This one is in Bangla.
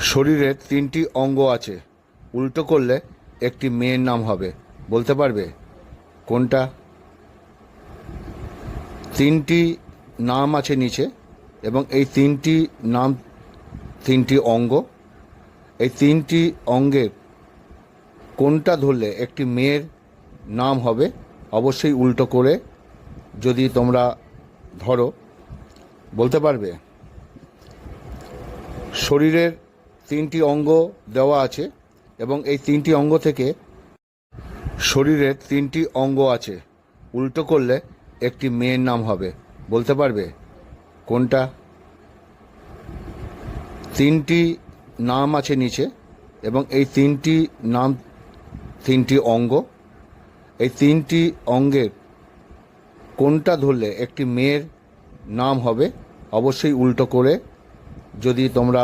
শরীরের তিনটি অঙ্গ আছে, উল্টো করলে একটি মেয়ের নাম হবে, বলতে পারবে কোনটা? তিনটি নাম আছে নিচে এবং এই তিনটি নাম তিনটি অঙ্গ। এই তিনটি অঙ্গের কোনটা ধরলে একটি মেয়ের নাম হবে, অবশ্যই উল্টো করে যদি তোমরা ধরো বলতে পারবে। শরীরের তিনটি অঙ্গ দেওয়া আছে এবং এই তিনটি অঙ্গ থেকে শরীরের তিনটি অঙ্গ আছে, উল্টো করলে একটি মেয়ের নাম হবে, বলতে পারবে কোনটা? তিনটি নাম আছে নিচে এবং এই তিনটি নাম তিনটি অঙ্গ। এই তিনটি অঙ্গের কোনটা ধরলে একটি মেয়ের নাম হবে, অবশ্যই উল্টো করে যদি তোমরা